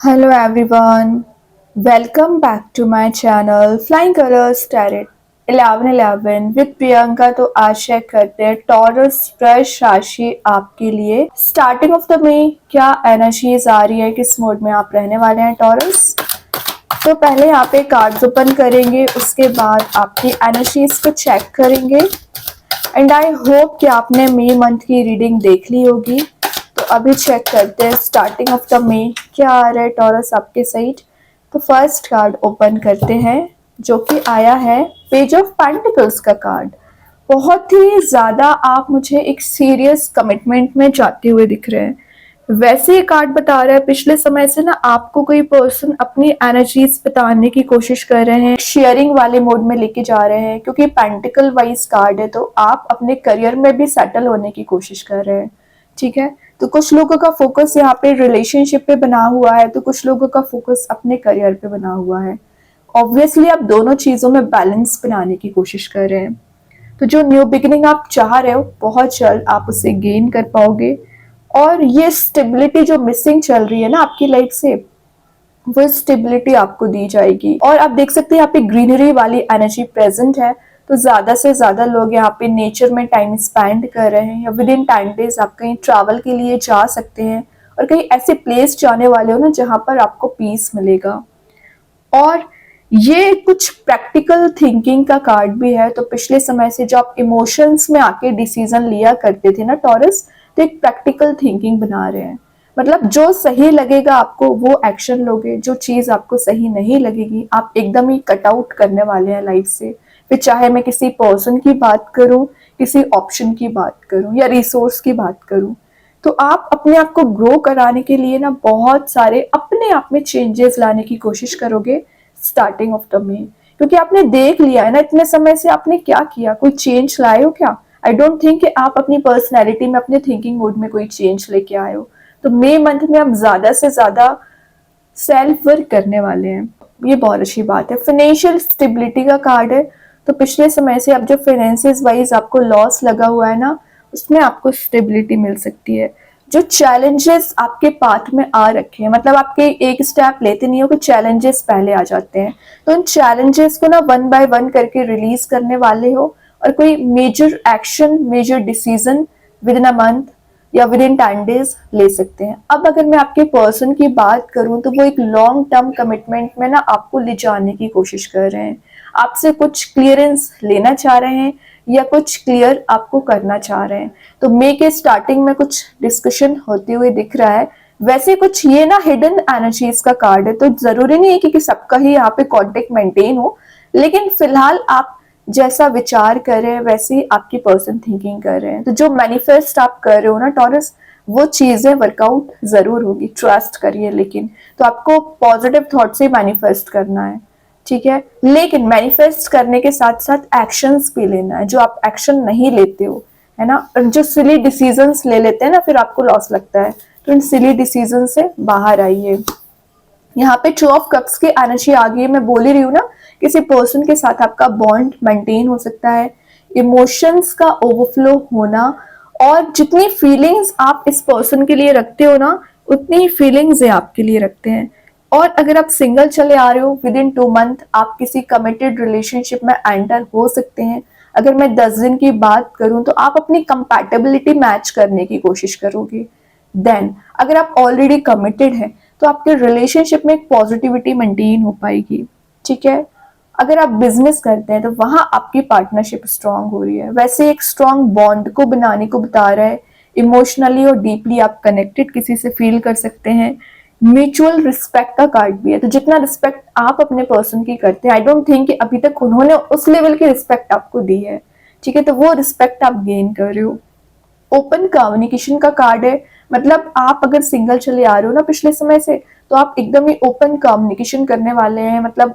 Hello everyone, welcome back to my channel Flying Colors Tarot 1111 with Priyanka. तो आज check करते हैं टॉरस वृष राशि आपके लिए स्टार्टिंग ऑफ द मई क्या एनर्जीज आ रही है, किस मोड में आप रहने वाले हैं टॉरस। तो पहले यहाँ पे कार्ड्स ओपन करेंगे, उसके बाद आपकी एनर्जीज को चेक करेंगे एंड आई होप कि आपने मई मंथ की रीडिंग देख ली होगी। तो अभी चेक करते हैं स्टार्टिंग ऑफ द मई क्या आ रहा है टॉरस आपके साइड। तो फर्स्ट कार्ड ओपन करते हैं जो कि आया है पेज ऑफ पेंटिकल्स का कार्ड। बहुत ही ज्यादा आप मुझे एक सीरियस कमिटमेंट में जाते हुए दिख रहे हैं। वैसे ये कार्ड बता रहा है पिछले समय से ना आपको कोई पर्सन अपनी एनर्जीज बताने की कोशिश कर रहे हैं, शेयरिंग वाले मोड में लेके जा रहे हैं, क्योंकि पेंटिकल वाइज कार्ड है तो आप अपने करियर में भी सेटल होने की कोशिश कर रहे हैं। ठीक है, तो कुछ लोगों का फोकस यहाँ पे रिलेशनशिप पे बना हुआ है, तो कुछ लोगों का फोकस अपने करियर पे बना हुआ है। ऑब्वियसली आप दोनों चीजों में बैलेंस बनाने की कोशिश कर रहे हैं। तो जो न्यू बिगिनिंग आप चाह रहे हो बहुत जल्द आप उसे गेन कर पाओगे। और ये स्टेबिलिटी जो मिसिंग चल रही है ना आपकी लाइफ से, वो स्टेबिलिटी आपको दी जाएगी। और आप देख सकते हैं यहाँ पे ग्रीनरी वाली एनर्जी प्रेजेंट है, तो ज्यादा से ज्यादा लोग यहाँ पे नेचर में टाइम स्पेंड कर रहे हैं, या विद इन 10 डेज आप कहीं ट्रैवल के लिए जा सकते हैं और कहीं ऐसे प्लेस जाने वाले हो ना जहां पर आपको पीस मिलेगा। और ये कुछ प्रैक्टिकल थिंकिंग का कार्ड भी है। तो पिछले समय से जो आप इमोशंस में आके डिसीजन लिया करते थे ना टॉरस, तो एक प्रैक्टिकल थिंकिंग बना रहे हैं। मतलब जो सही लगेगा आपको वो एक्शन लोगे, जो चीज आपको सही नहीं लगेगी आप एकदम ही कट आउट करने वाले हैं लाइफ से। फिर चाहे मैं किसी पर्सन की बात करूं, किसी ऑप्शन की बात करूं या रिसोर्स की बात करूं, तो आप अपने आप को ग्रो कराने के लिए ना बहुत सारे अपने आप में चेंजेस लाने की कोशिश करोगे स्टार्टिंग ऑफ द मई। क्योंकि आपने देख लिया है ना इतने समय से आपने क्या किया, कोई चेंज लाए हो क्या? आई डोंट थिंक कि आप अपनी पर्सनैलिटी में अपने थिंकिंग मोड में कोई चेंज लेके आए हो। तो मई मंथ में आप ज्यादा से ज्यादा सेल्फ वर्क करने वाले हैं, ये बहुत अच्छी बात है। फाइनेंशियल स्टेबिलिटी का कार्ड है, तो पिछले समय से अब जो फाइनेंसिस वाइज आपको लॉस लगा हुआ है ना, उसमें आपको स्टेबिलिटी मिल सकती है। जो चैलेंजेस आपके पाथ में आ रखे हैं, मतलब आपके एक स्टेप लेते नहीं हो कि चैलेंजेस पहले आ जाते हैं, तो उन चैलेंजेस को ना वन बाय वन करके रिलीज करने वाले हो और कोई major action, major decision within a month या विद इन 10 डेज ले सकते हैं। अब अगर मैं आपके पर्सन की बात करूं तो वो एक लॉन्ग टर्म कमिटमेंट में ना आपको ले जाने की कोशिश कर रहे हैं, आपसे कुछ क्लियरेंस लेना चाह रहे हैं या कुछ क्लियर आपको करना चाह रहे हैं। तो मई के स्टार्टिंग में कुछ डिस्कशन होते हुए दिख रहा है। वैसे कुछ ये ना हिडन एनर्जीज का कार्ड है, तो जरूरी नहीं है कि सबका ही यहाँ पे कॉन्टेक्ट मेंटेन हो, लेकिन फिलहाल आप जैसा विचार कर रहे हैं वैसे ही आपकी पर्सन थिंकिंग कर रहे हैं। तो जो मैनिफेस्ट आप कर रहे हो ना टॉरस, वो चीजें वर्कआउट जरूर होगी, ट्रस्ट करिए। लेकिन तो आपको पॉजिटिव थॉट से मैनिफेस्ट करना है, ठीक है, लेकिन मैनिफेस्ट करने के साथ साथ एक्शंस भी लेना है। जो आप एक्शन नहीं लेते हो है ना, जो सिली डिसीजंस ले लेते हैं ना फिर आपको लॉस लगता है, तो इन सिली डिसीजन से बाहर आइए। यहाँ पे टू ऑफ कप्स की एनर्जी आ गई है। मैं बोल ही रही हूँ ना, किसी पर्सन के साथ आपका बॉन्ड मेंटेन हो सकता है, इमोशंस का ओवरफ्लो होना, और जितनी फीलिंग्स आप इस पर्सन के लिए रखते हो ना उतनी ही फीलिंग्स ये आपके लिए रखते हैं। और अगर आप सिंगल चले आ रहे हो विद इन 2 मंथ आप किसी कमिटेड रिलेशनशिप में एंटर हो सकते हैं। अगर मैं 10 दिन की बात करूं तो आप अपनी कंपैटिबिलिटी मैच करने की कोशिश करोगे। देन अगर आप ऑलरेडी कमिटेड हैं तो आपके रिलेशनशिप में एक पॉजिटिविटी मेंटेन हो पाएगी। ठीक है, अगर आप बिजनेस करते हैं तो वहां आपकी पार्टनरशिप स्ट्रांग हो रही है। वैसे एक स्ट्रांग बॉन्ड को बनाने को बता रहा है। इमोशनली और डीपली आप कनेक्टेड किसी से फील कर सकते हैं। म्यूचुअल रिस्पेक्ट का कार्ड भी है, तो जितना रिस्पेक्ट आप अपने पर्सन की करते हैं, आई डोंट थिंक कि अभी तक उन्होंने उस लेवल की रिस्पेक्ट आपको दी है। ठीक है, तो वो रिस्पेक्ट आप गेन कर रहे हो। ओपन कम्युनिकेशन का कार्ड है, मतलब आप अगर सिंगल चले आ रहे हो ना पिछले समय से, तो आप एकदम ही ओपन कम्युनिकेशन करने वाले हैं। मतलब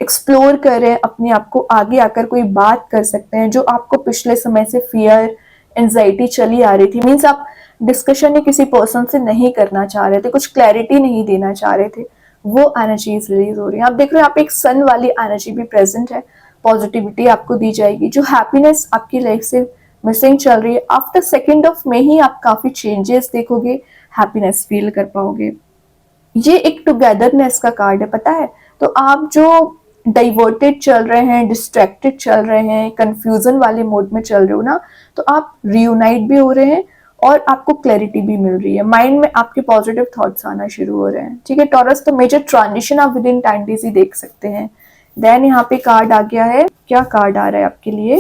एक्सप्लोर कर रहे हैं अपने आप को, आगे आकर कोई बात कर सकते हैं जो आपको पिछले समय से फियर, एंजाइटी चली आ रही थी। मीन्स आप डिस्कशन ही किसी पर्सन से नहीं करना चाह रहे थे, कुछ क्लैरिटी नहीं देना चाह रहे थे, वो एनर्जीज रिलीज हो रही है। आप देख रहे हो यहाँ पे एक सन वाली एनर्जी भी प्रेजेंट है। पॉजिटिविटी आपको दी जाएगी। जो हैप्पीनेस आपकी लाइफ से मिसिंग चल रही है, आफ्टर 2 ऑफ मई ही आप काफी चेंजेस देखोगे, हैप्पीनेस फील कर पाओगे। ये एक टुगेदरनेस का कार्ड है, पता है। तो आप जो डाइवर्टेड चल रहे हैं, डिस्ट्रैक्टेड चल रहे हैं, कंफ्यूजन वाले मोड में चल रहे हो ना, तो आप रियूनाइट भी हो रहे हैं और आपको क्लैरिटी भी मिल रही है, माइंड में आपके पॉजिटिव थॉट्स आना शुरू हो रहे हैं। ठीक है टॉरस, तो मेजर ट्रांजिशन आप विद इन 10 डेज ही देख सकते हैं। देन यहाँ पे कार्ड आ गया है, क्या कार्ड आ रहा है आपके लिए,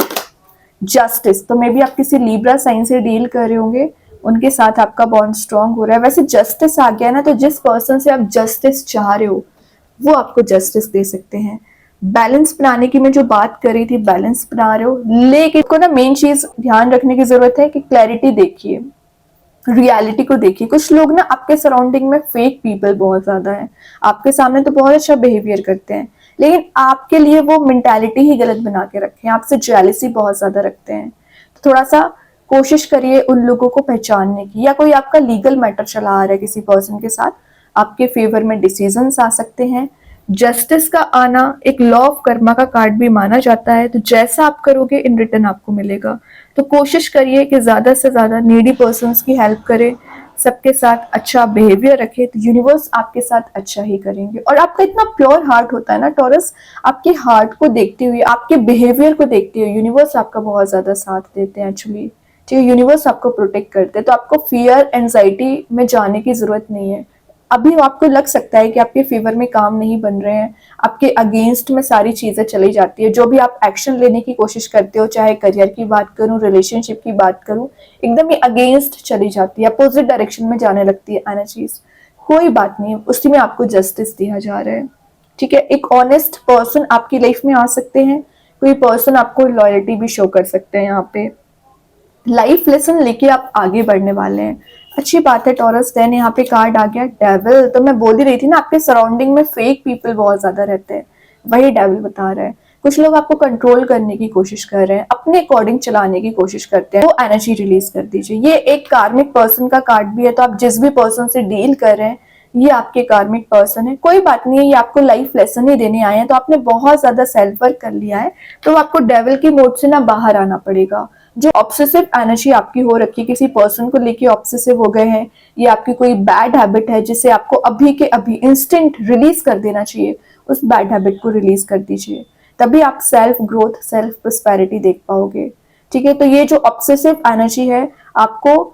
जस्टिस। तो मे बी आप किसी लीब्रा साइन से डील कर रहे होंगे, उनके साथ आपका बॉन्ड स्ट्रांग हो रहा है। वैसे जस्टिस आ गया ना, तो जिस पर्सन से आप जस्टिस चाह रहे हो वो आपको जस्टिस दे सकते हैं। बैलेंस बनाने की मैं जो बात कर रही थी, बैलेंस बना रहे हो, लेकिन को ना मेन चीज ध्यान रखने की जरूरत है कि क्लैरिटी देखिए, रियलिटी को देखिए। कुछ लोग ना आपके सराउंडिंग में फेक पीपल बहुत ज्यादा है, आपके सामने तो बहुत अच्छा बिहेवियर करते हैं, लेकिन आपके लिए वो मेंटालिटी ही गलत बना के रखे हैं, आपसे जेलसी बहुत ज्यादा रखते हैं। तो थोड़ा सा कोशिश करिए उन लोगों को पहचानने की। या कोई आपका लीगल मैटर चला आ रहा है किसी पर्सन के साथ, आपके फेवर में डिसीजंस आ सकते हैं। जस्टिस का आना एक लॉ ऑफ कर्मा का कार्ड भी माना जाता है, तो जैसा आप करोगे इन रिटर्न आपको मिलेगा। तो कोशिश करिए कि ज्यादा से ज्यादा नीडी पर्सन्स की हेल्प करें, सबके साथ अच्छा बिहेवियर रखें, तो यूनिवर्स आपके साथ अच्छा ही करेंगे। और आपका इतना प्योर हार्ट होता है ना टॉरस, आपके हार्ट को देखते हुए, आपके बिहेवियर को देखते हुए यूनिवर्स आपका बहुत ज्यादा साथ देते हैं एक्चुअली। ठीक है, यूनिवर्स आपको प्रोटेक्ट करते हैं, तो आपको फियर एंजाइटी में जाने की जरूरत नहीं है। अभी आपको लग सकता है कि आपके फेवर में काम नहीं बन रहे हैं, आपके अगेंस्ट में सारी चीजें चली जाती है, जो भी आप एक्शन लेने की कोशिश करते हो, चाहे करियर की बात करूं, रिलेशनशिप की बात करूं, एकदम ही अगेंस्ट चली जाती है, अपोजिट डायरेक्शन में जाने लगती है एनर्जीज। कोई बात नहीं, उसी में आपको जस्टिस दिया जा रहा है। ठीक है, एक ऑनेस्ट पर्सन आपकी लाइफ में आ सकते हैं, कोई पर्सन आपको लॉयल्टी भी शो कर सकते हैं। यहाँ पे लाइफ लेसन लेके आप आगे बढ़ने वाले हैं, अच्छी बात है टॉरस। देन यहाँ पे कार्ड आ गया डेविल। तो मैं बोल ही रही थी ना, आपके सराउंडिंग में फेक पीपल बहुत ज्यादा रहते हैं, वही डेविल बता रहा है। कुछ लोग आपको कंट्रोल करने की कोशिश कर रहे हैं, अपने अकॉर्डिंग चलाने की कोशिश करते हैं, वो एनर्जी रिलीज कर दीजिए। ये एक कार्मिक पर्सन का कार्ड भी है, तो आप जिस भी पर्सन से डील कर रहे हैं ये आपके कार्मिक पर्सन है, कोई बात नहीं है, ये आपको लाइफ लेसन ही देने आए हैं। तो आपने बहुत ज्यादा सेल्फ वर्क कर लिया है, तो आपको डेविल की मोड से ना बाहर आना पड़ेगा। जो ऑब्सेसिव एनर्जी आपकी हो रखी है, किसी पर्सन को लेके ऑब्सेसिव हो गए हैं, ये आपकी कोई बैड हैबिट है जिसे आपको अभी के अभी इंस्टेंट रिलीज कर देना चाहिए, उस बैड हैबिट को रिलीज कर दीजिए, तभी आप सेल्फ ग्रोथ, सेल्फ प्रोस्पेरिटी देख पाओगे। ठीक है, तो ये जो ऑब्सेसिव एनर्जी है आपको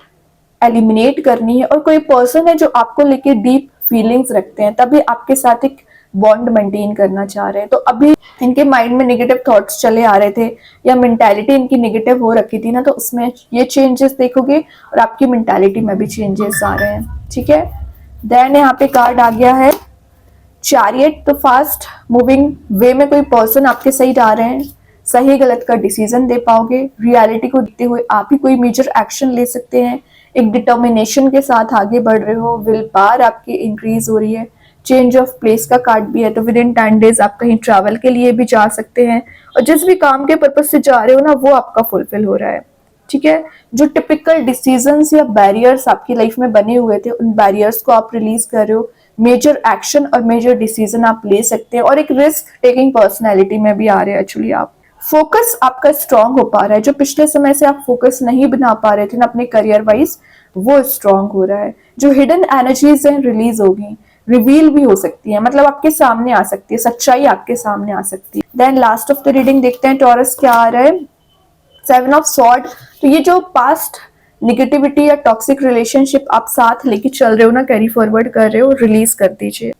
एलिमिनेट करनी है। और कोई पर्सन है जो आपको लेके डीप फीलिंग्स रखते हैं, तभी आपके साथ एक बॉन्ड मेंटेन करना चाह रहे हैं। तो अभी इनके माइंड में नेगेटिव थॉट्स चले आ रहे थे, या मेंटालिटी इनकी नेगेटिव हो रखी थी ना, तो उसमें ये चेंजेस देखोगे और आपकी मेंटालिटी में भी चेंजेस आ रहे हैं। ठीक है, देन यहाँ पे कार्ड आ गया है चैरियट। तो फास्ट मूविंग वे में कोई पर्सन आपके साइड आ रहे हैं, सही गलत का डिसीजन दे पाओगे, रियलिटी को देखते हुए आप ही कोई मेजर एक्शन ले सकते हैं, एक डिटर्मिनेशन के साथ आगे बढ़ रहे हो, विल पावर आपकी इंक्रीज हो रही है। चेंज ऑफ प्लेस का कार्ड भी है, तो विद इन 10 डेज आप कहीं ट्रैवल के लिए भी जा सकते हैं, और जिस भी काम के पर्पज से जा रहे हो ना वो आपका फुलफिल हो रहा है। ठीक है, जो टिपिकल डिसीजंस या बैरियर्स आपकी लाइफ में बने हुए थे, उन बैरियर्स को आप रिलीज कर रहे हो, मेजर एक्शन और मेजर डिसीजन आप ले सकते हैं, और एक रिस्क टेकिंग पर्सनैलिटी में भी आ रहे हैं एक्चुअली आप। फोकस आपका स्ट्रांग हो पा रहा है, जो पिछले समय से आप फोकस नहीं बना पा रहे थे ना अपने करियर वाइज, वो स्ट्रांग हो रहा है। जो हिडन एनर्जीज हैं रिलीज होगी, रिवील भी हो सकती है, मतलब आपके सामने आ सकती है, सच्चाई आपके सामने आ सकती है। Then last of the reading देखते हैं टॉरस क्या आ रहा है, 7 ऑफ सॉर्ड। तो ये जो पास्ट निगेटिविटी या टॉक्सिक रिलेशनशिप आप साथ लेके चल रहे हो ना, कैरी फॉरवर्ड कर रहे हो, रिलीज कर दीजिए।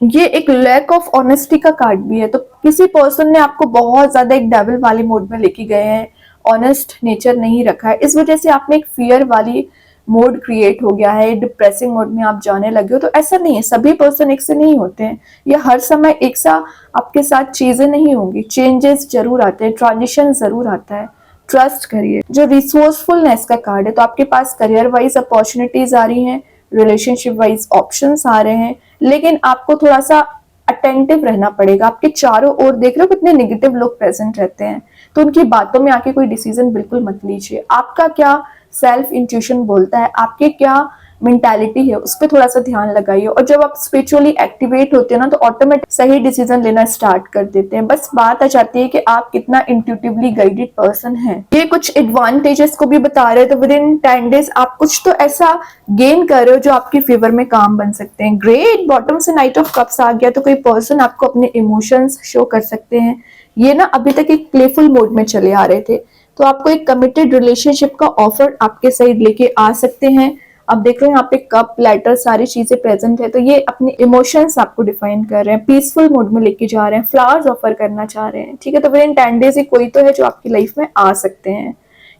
ये एक लैक ऑफ ऑनेस्टी का कार्ड भी है, तो किसी पर्सन ने आपको बहुत ज्यादा एक डेविल वाली मोड में लेके गए हैं, ऑनेस्ट नेचर नहीं रखा है, इस वजह से आप में एक फियर वाली मोड क्रिएट हो गया है, डिप्रेसिंग मोड में आप जाने लगे हो। तो ऐसा नहीं है, सभी पर्सन एक से नहीं होते हैं, ये हर समय एक सा आपके साथ चीजें नहीं होंगी, चेंजेस जरूर आते हैं, ट्रांजिशन जरूर आता है, ट्रस्ट करिए। जो रिसोर्सफुलनेस का कार्ड है, तो आपके पास करियर वाइज अपॉर्चुनिटीज आ रही हैं, रिलेशनशिप वाइज ऑप्शंस आ रहे हैं, लेकिन आपको थोड़ा सा अटेंटिव रहना पड़ेगा। आपके चारों ओर देख रहे हो कितने नेगेटिव लोग प्रेजेंट रहते हैं, तो उनकी बातों में आके कोई डिसीजन बिल्कुल मत लीजिए। आपका क्या सेल्फ इंट्यूशन बोलता है, आपके क्या मेंटालिटी है उस पर थोड़ा सा ध्यान लगाइए। और जब आप स्पिरिचुअली एक्टिवेट होते हैं ना तो ऑटोमेटिक सही डिसीजन लेना स्टार्ट कर देते हैं। बस बात आ जाती है कि आप कितना इंट्यूटिवली गाइडेड पर्सन है। ये कुछ एडवांटेजेस को भी बता रहे हैं, तो विद इन 10 डेज आप कुछ तो ऐसा गेन कर रहे हो जो आपके फेवर में काम बन सकते हैं। ग्रेट, बॉटम से नाइट ऑफ कप्स आ गया, तो कोई पर्सन आपको अपने इमोशंस शो कर सकते हैं। ये ना अभी तक एक प्लेफुल मोड में चले आ रहे थे, तो आपको एक कमिटेड रिलेशनशिप का ऑफर आपके साइड लेके आ सकते हैं। आप देख रहे हो यहाँ पे कप, लेटर, सारी चीजें प्रेजेंट है, तो ये अपने इमोशंस आपको डिफाइन कर रहे हैं, पीसफुल मूड में लेके जा रहे हैं, फ्लावर्स ऑफर करना चाह रहे हैं। ठीक है, तो विद इन 10 डेज कोई तो है जो आपकी लाइफ में आ सकते हैं।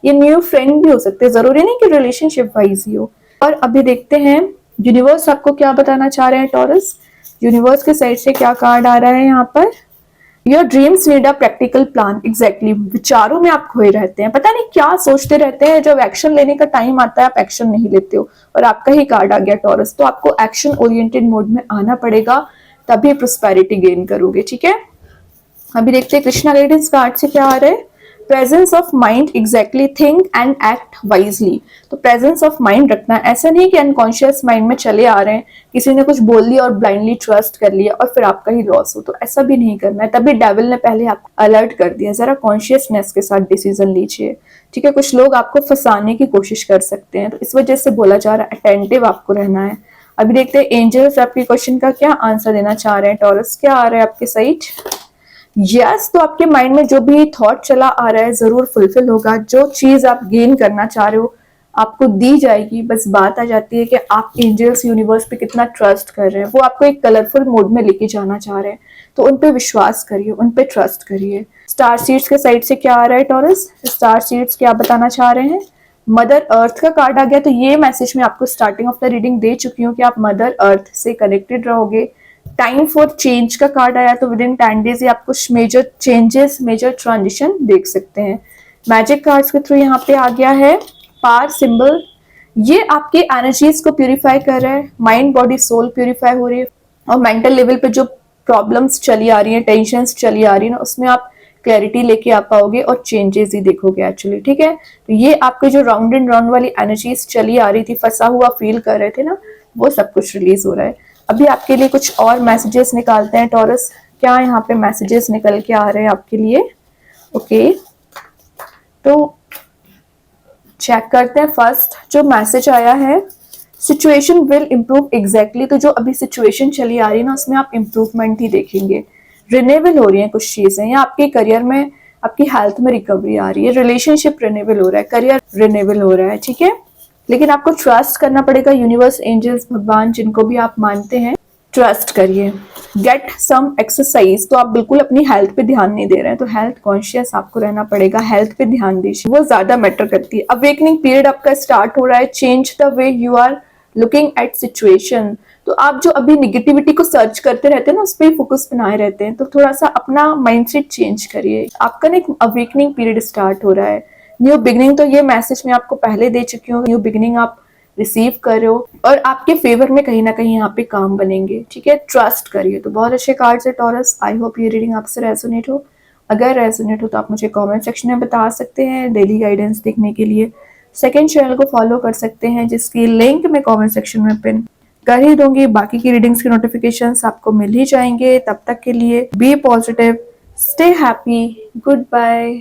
ये न्यू फ्रेंड भी हो सकते हैं, जरूरी नहीं कि रिलेशनशिप वाइज ही हो। और अभी देखते हैं यूनिवर्स आपको क्या बताना चाह रहे हैं टॉरस। यूनिवर्स के साइड से क्या कार्ड आ रहा है यहाँ पर। Your dreams need a practical plan. Exactly, विचारों में आप खोए रहते हैं, पता नहीं क्या सोचते रहते हैं, जब एक्शन लेने का टाइम आता है आप एक्शन नहीं लेते हो। और आपका ही कार्ड आ गया टॉरस, तो आपको एक्शन ओरिएंटेड मोड में आना पड़ेगा, तभी प्रोस्पेरिटी गेन करोगे। ठीक है, अभी देखते हैं कृष्णा गाइडेंस कार्ड से क्या आ रहा है। Presence of mind, exactly, think and act wisely. तो प्रेजेंस ऑफ माइंड रखना है, ऐसा नहीं कि अनकॉन्शियस माइंड में चले आ रहे हैं, किसी ने कुछ बोल लिया और ब्लाइंडली ट्रस्ट कर लिया और फिर आपका ही लॉस हो, तो ऐसा भी नहीं करना है। तभी डेविल ने पहले आपको अलर्ट कर दिया, जरा कॉन्शियसनेस के साथ डिसीजन लीजिए। ठीक है, कुछ लोग आपको फंसाने की कोशिश कर सकते हैं, तो इस वजह से बोला जा रहा है अटेंटिव आपको रहना है। अभी देखते हैं एंजल्स आपके क्वेश्चन का क्या आंसर देना चाह रहे हैं। टॉरस क्या आ रहा है आपके साइड। यस, तो आपके माइंड में जो भी थॉट चला आ रहा है जरूर फुलफिल होगा। जो चीज आप गेन करना चाह रहे हो आपको दी जाएगी। बस बात आ जाती है कि आप एंजल्स, यूनिवर्स पे कितना ट्रस्ट कर रहे हैं। वो आपको एक कलरफुल मोड में लेके जाना चाह रहे हैं, तो उन पे विश्वास करिए, उन पे ट्रस्ट करिए। स्टार सीड्स के साइड से क्या आ रहा है टॉरस। स्टार सीड्स क्या बताना चाह रहे हैं। मदर अर्थ का कार्ड आ गया, तो ये मैसेज मैं आपको स्टार्टिंग ऑफ द रीडिंग दे चुकी हूँ कि आप मदर अर्थ से कनेक्टेड रहोगे। टाइम फॉर चेंज का कार्ड आया, तो विद इन 10 डेज आप कुछ मेजर चेंजेस, मेजर ट्रांजिशन देख सकते हैं। मैजिक कार्ड्स के थ्रू यहाँ पे आ गया है पार सिंबल। ये आपके एनर्जीज को प्यूरिफाई कर रहा है, माइंड बॉडी सोल प्यूरिफाई हो रही है, और मेंटल लेवल पे जो प्रॉब्लम्स चली आ रही हैं, टेंशंस चली आ रही है ना, उसमें आप क्लैरिटी लेके आ पाओगे और चेंजेस ही देखोगे एक्चुअली। ठीक है, तो ये आपके जो राउंड एंड राउंड वाली एनर्जीज चली आ रही थी, फंसा हुआ फील कर रहे थे ना, वो सब कुछ रिलीज हो रहा है। अभी आपके लिए कुछ और मैसेजेस निकालते हैं टॉरस, क्या यहाँ पे मैसेजेस निकल के आ रहे हैं आपके लिए। ओके, तो चेक करते हैं। फर्स्ट जो मैसेज आया है, सिचुएशन विल इम्प्रूव। एग्जैक्टली, तो जो अभी सिचुएशन चली आ रही है ना, उसमें आप इम्प्रूवमेंट ही देखेंगे। रिन्यूअल हो रही है कुछ चीजें, या आपके करियर में, आपकी हेल्थ में रिकवरी आ रही है, रिलेशनशिप रिन्यूअल हो रहा है, करियर रिन्यूअल हो रहा है। ठीक है, लेकिन आपको ट्रस्ट करना पड़ेगा। यूनिवर्स, एंजल्स, भगवान, जिनको भी आप मानते हैं, ट्रस्ट करिए। गेट सम एक्सरसाइज, तो आप बिल्कुल अपनी हेल्थ पे ध्यान नहीं दे रहे हैं, तो हेल्थ कॉन्शियस आपको रहना पड़ेगा, हेल्थ पे ध्यान दीजिए, वो ज्यादा मैटर करती है। अवेकनिंग पीरियड आपका स्टार्ट हो रहा है। Change the way you are looking at situation, तो आप जो अभी निगेटिविटी को सर्च करते रहते हैं ना, उस पर फोकस बनाए रहते हैं, तो थोड़ा सा अपना माइंडसेट चेंज करिए। आपका ना एक अवेकनिंग पीरियड स्टार्ट हो रहा है, न्यू बिगनिंग। तो ये मैसेज मैं आपको पहले दे चुकी हूँ, न्यू बिगनिंग आप रिसीव कर रहे हो और आपके फेवर में कहीं ना कहीं यहाँ पे काम बनेंगे। ठीक है, ट्रस्ट करिए। तो बहुत अच्छे कार्ड्स है टॉरस। आई होप ये रीडिंग आपसे रेजोनेट हो। अगर रेजोनेट हो तो आप मुझे कमेंट सेक्शन में बता सकते हैं। डेली गाइडेंस देखने के लिए सेकंड चैनल को फॉलो कर सकते हैं, जिसकी लिंक मैं कमेंट सेक्शन में पिन कर ही दूंगी। बाकी की रीडिंग्स के नोटिफिकेशंस आपको मिल ही जाएंगे। तब तक के लिए be positive, stay happy, good bye.